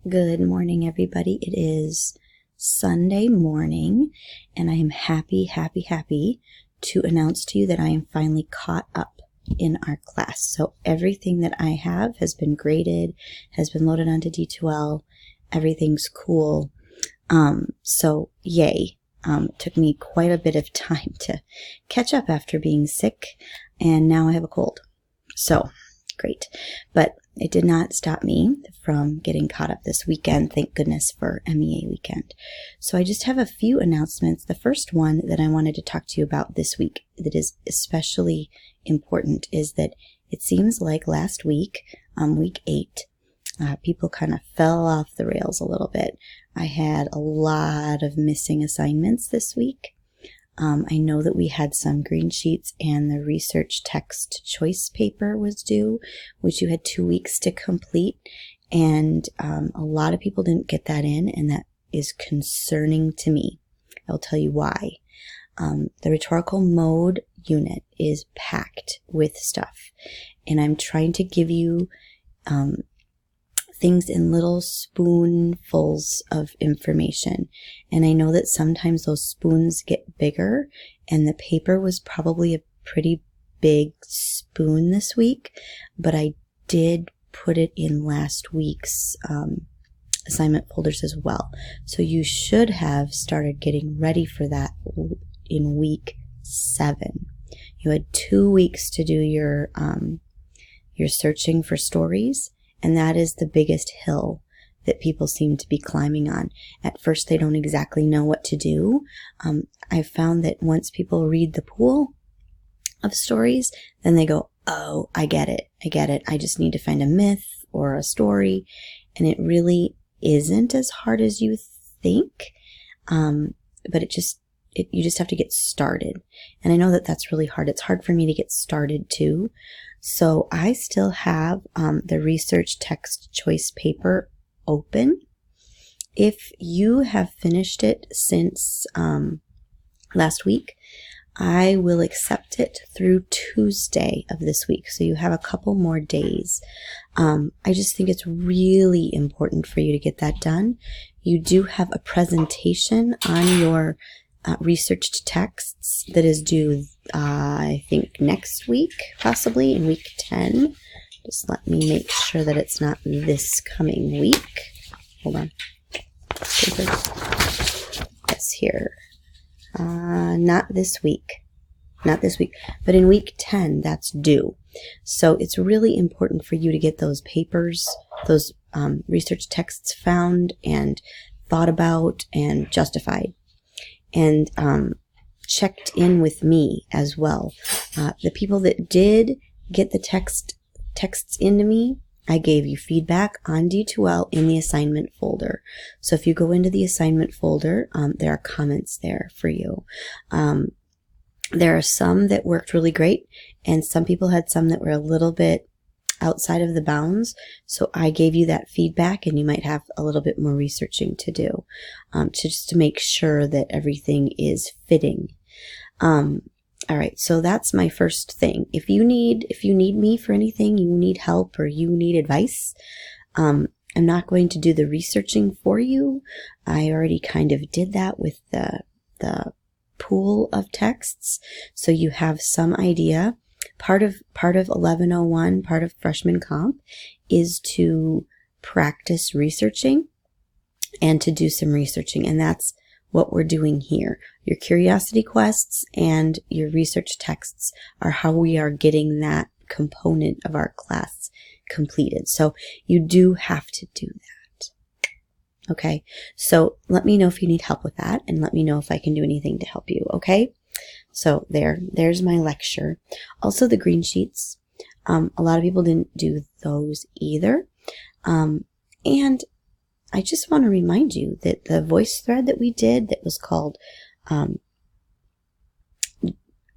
Good morning, everybody. It is Sunday morning, and I am happy to announce to you that I am finally caught up in our class. So everything that I have has been graded, has been loaded onto D2L. Everything's cool. So yay. It took me quite a bit of time to catch up after being sick, and now I have a cold. So great. But it did not stop me from getting caught up this weekend. Thank goodness for MEA weekend. So I just have a few announcements. The first one that I wanted to talk to you about this week that is especially important is that it seems like last week, week 8, people kind of fell off the rails a little bit. I had a lot of missing assignments this week. I know that we had some green sheets and the research text choice paper was due, which you had 2 weeks to complete. And a lot of people didn't get that in, and that is concerning to me. I'll tell you why. The rhetorical mode unit is packed with stuff, and I'm trying to give you things in little spoonfuls of information. And I know that sometimes those spoons get bigger, and the paper was probably a pretty big spoon this week, but I did put it in last week's assignment folders as well. So you should have started getting ready for that in week 7. You had 2 weeks to do your searching for stories. And that is the biggest hill that people seem to be climbing on. At first, they don't exactly know what to do. I've found that once people read the pool of stories, then they go, oh, I get it. I just need to find a myth or a story. And it really isn't as hard as you think. But you just have to get started. And I know that that's really hard. It's hard for me to get started too. So I still have the research text choice paper open. If you have finished it since last week, I will accept it through Tuesday of this week. So you have a couple more days. I just think it's really important for you to get that done. You do have a presentation on your researched texts that is due, I think, next week, possibly in week 10. Just let me make sure that it's not this coming week. Hold on. Yes, here. Not this week. But in week 10, that's due. So it's really important for you to get those papers, those research texts found and thought about and justified. And checked in with me as well. The people that did get the texts into me, I gave you feedback on D2L in the assignment folder. So if you go into the assignment folder, there are comments there for you. There are some that worked really great, and some people had some that were a little bit outside of the bounds. So I gave you that feedback, and you might have a little bit more researching to do, just to make sure that everything is fitting. All right. So that's my first thing. If you need me for anything, you need help or you need advice, I'm not going to do the researching for you. I already kind of did that with the pool of texts. So you have some idea. Part of 1101, part of freshman comp is to practice researching and to do some researching. And that's what we're doing here. Your curiosity quests and your research texts are how we are getting that component of our class completed. So you do have to do that. Okay. So let me know if you need help with that, and let me know if I can do anything to help you. Okay. So there's my lecture. Also the green sheets. A lot of people didn't do those either. And I just want to remind you that the voice thread that we did that was called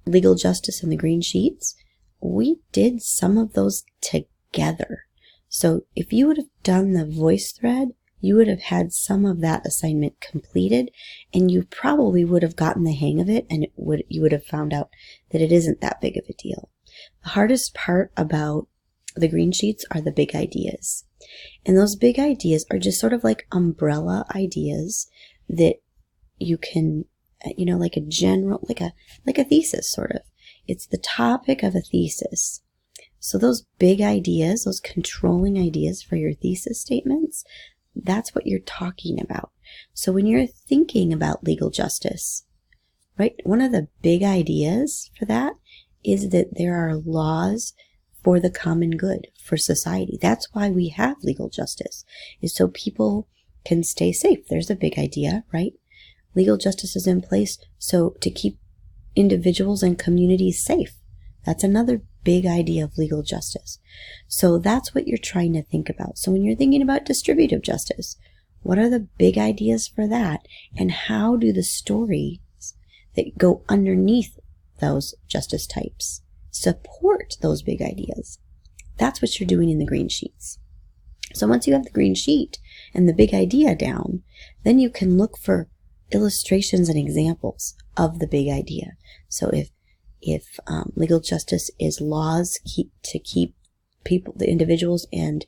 Legal Justice and the Green Sheets, we did some of those together. So if you would have done the voice thread, you would have had some of that assignment completed, and you probably would have gotten the hang of it, and you would have found out that it isn't that big of a deal. The hardest part about the green sheets are the big ideas. And those big ideas are just sort of like umbrella ideas that you can, like a general, like a thesis sort of. It's the topic of a thesis. So those big ideas, those controlling ideas for your thesis statements, that's what you're talking about. So when you're thinking about legal justice, right, one of the big ideas for that is that there are laws for the common good, for society. That's why we have legal justice, is so people can stay safe. There's a big idea, right? Legal justice is in place so to keep individuals and communities safe. That's another big idea of legal justice. So that's what you're trying to think about. So when you're thinking about distributive justice, what are the big ideas for that? And how do the stories that go underneath those justice types support those big ideas? That's what you're doing in the green sheets. So once you have the green sheet and the big idea down, then you can look for illustrations and examples of the big idea. So if legal justice is laws to keep people, the individuals and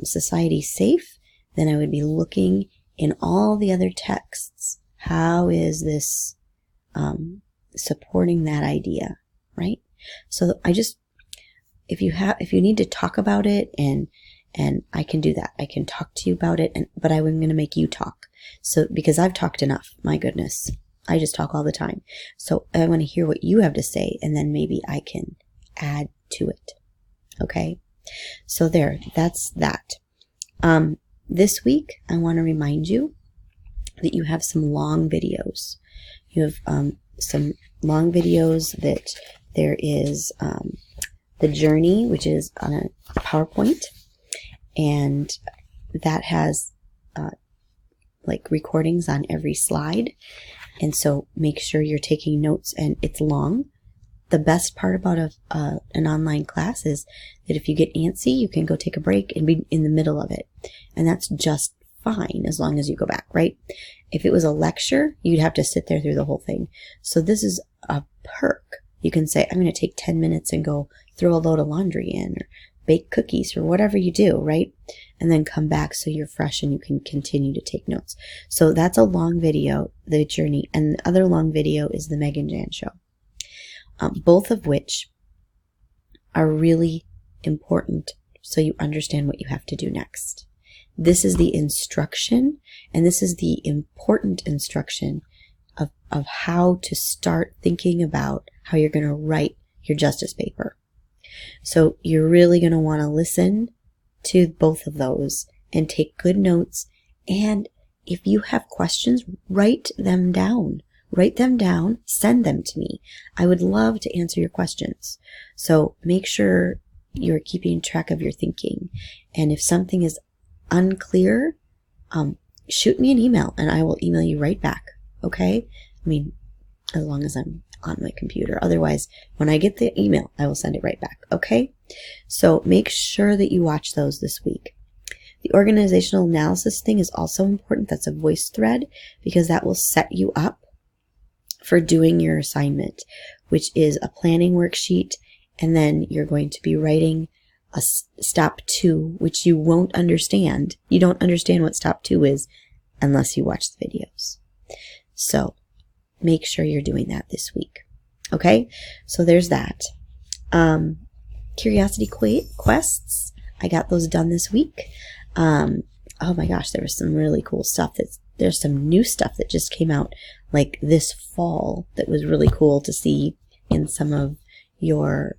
society safe, then I would be looking in all the other texts. How is this supporting that idea, right? So if you need to talk about it, and I can do that. I can talk to you about it, but I'm going to make you talk. So because I've talked enough, my goodness. I just talk all the time. So I want to hear what you have to say, and then maybe I can add to it. Okay? So that's that. This week, I want to remind you that you have some long videos. You have some long videos that there is the journey, which is on a PowerPoint, and that has like recordings on every slide. And so make sure you're taking notes, and it's long. The best part about an online class is that if you get antsy, you can go take a break and be in the middle of it. And that's just fine as long as you go back, right? If it was a lecture, you'd have to sit there through the whole thing. So this is a perk. You can say, I'm going to take 10 minutes and go throw a load of laundry in, or bake cookies, or whatever you do, right? And then come back so you're fresh and you can continue to take notes. So that's a long video, the journey. And the other long video is the Megan Jan Show. Both of which are really important so you understand what you have to do next. This is the instruction, and this is the important instruction of how to start thinking about how you're going to write your justice paper. So you're really going to want to listen to both of those and take good notes. And if you have questions, write them down. Write them down, send them to me. I would love to answer your questions. So make sure you're keeping track of your thinking. And if something is unclear, shoot me an email and I will email you right back. Okay? I mean, as long as I'm on my computer. Otherwise, when I get the email, I will send it right back. Okay? So make sure that you watch those this week. The organizational analysis thing is also important. That's a voice thread, because that will set you up for doing your assignment, which is a planning worksheet, and then you're going to be writing a stop 2, which you won't understand. You don't understand what stop 2 is unless you watch the videos. So make sure you're doing that this week. Okay? So there's that. Curiosity quests. I got those done this week. Oh my gosh, there was some really cool stuff. There's some new stuff that just came out like this fall that was really cool to see in some of your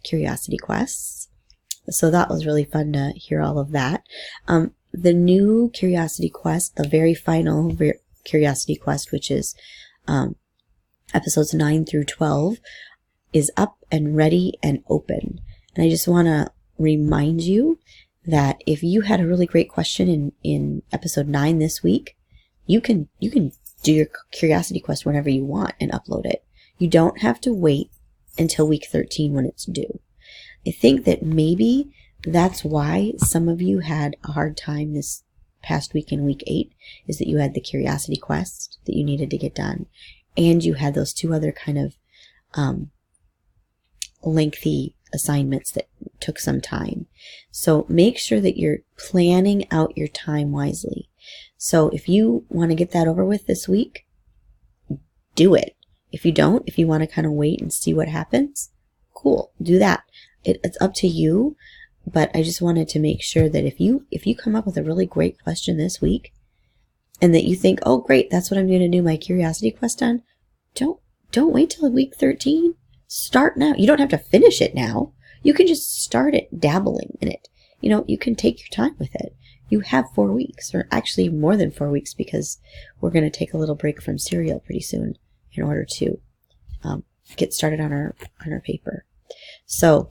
curiosity quests. So that was really fun to hear all of that. The new curiosity quest, the very final curiosity quest, which is episodes 9 through 12, is up and ready and open. And I just want to remind you that if you had a really great question in episode 9 this week, you can do your curiosity quest whenever you want and upload it. You don't have to wait until week 13 when it's due. I think that maybe that's why some of you had a hard time this past week in week 8, is that you had the curiosity quest that you needed to get done, and you had those 2 other kind of lengthy assignments that took some time. So make sure that you're planning out your time wisely. So if you want to get that over with this week, do it. If you don't, if you want to kind of wait and see what happens, cool, do that. It's up to you, but I just wanted to make sure that if you come up with a really great question this week and that you think, oh great, that's what I'm going to do my curiosity quest on, don't wait till week 13. Start now. You don't have to finish it now. You can just start it dabbling in it. You can take your time with it. You have 4 weeks, or actually more than 4 weeks, because we're going to take a little break from Serial pretty soon in order to get started on our paper. So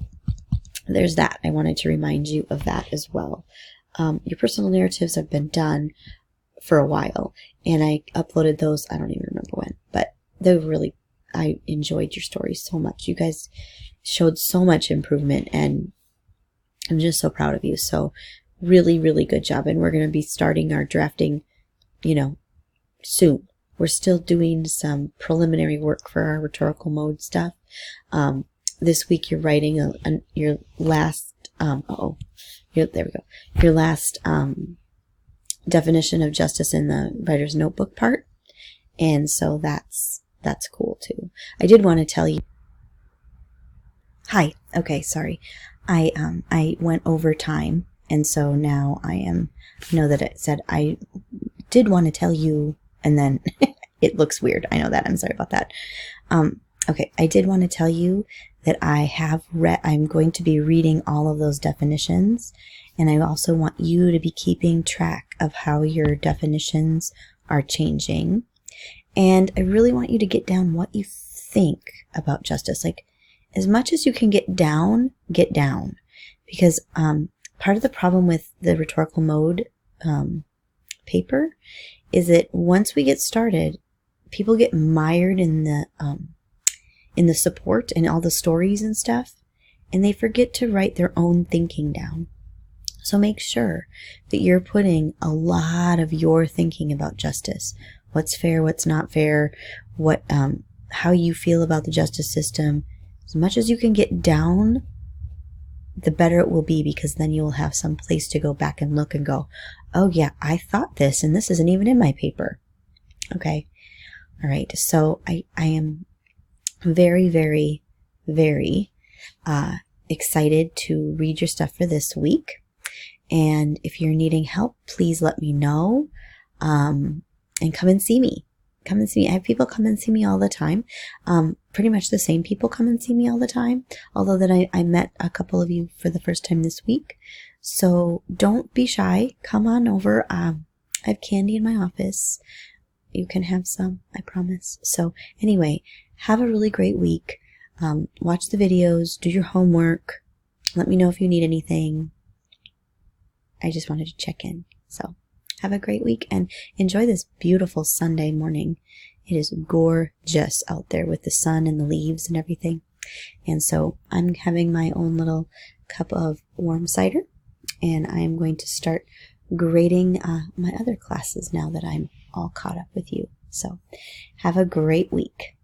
there's that. I wanted to remind you of that as well. Your personal narratives have been done for a while, and I uploaded those, I don't even remember when, but I enjoyed your stories so much. You guys showed so much improvement, and I'm just so proud of you. So really, really good job. And we're going to be starting our drafting, soon. We're still doing some preliminary work for our rhetorical mode stuff. This week you're writing your last, there we go. Your last definition of justice in the writer's notebook part. And so that's cool too. I did want to tell you. Hi. Okay. Sorry. I went over time. And so now I know that it said I did want to tell you, and then it looks weird. I know that. I'm sorry about that. Okay. I did want to tell you that I'm going to be reading all of those definitions. And I also want you to be keeping track of how your definitions are changing. And I really want you to get down what you think about justice. Like, as much as you can get down. Because part of the problem with the rhetorical mode paper is that once we get started, people get mired in the support and all the stories and stuff, and they forget to write their own thinking down. So make sure that you're putting a lot of your thinking about justice. What's fair, what's not fair, how you feel about the justice system. As much as you can get down, the better it will be, because then you'll have some place to go back and look and go, oh yeah, I thought this, and this isn't even in my paper. Okay. All right. So I am very, very, very excited to read your stuff for this week. And if you're needing help, please let me know. And come and see me. Come and see me. I have people come and see me all the time. Pretty much the same people come and see me all the time. Although that I met a couple of you for the first time this week. So don't be shy. Come on over. I have candy in my office. You can have some, I promise. So anyway, have a really great week. Watch the videos. Do your homework. Let me know if you need anything. I just wanted to check in. So have a great week and enjoy this beautiful Sunday morning. It is gorgeous out there with the sun and the leaves and everything. And so I'm having my own little cup of warm cider, and I am going to start grading my other classes now that I'm all caught up with you. So have a great week.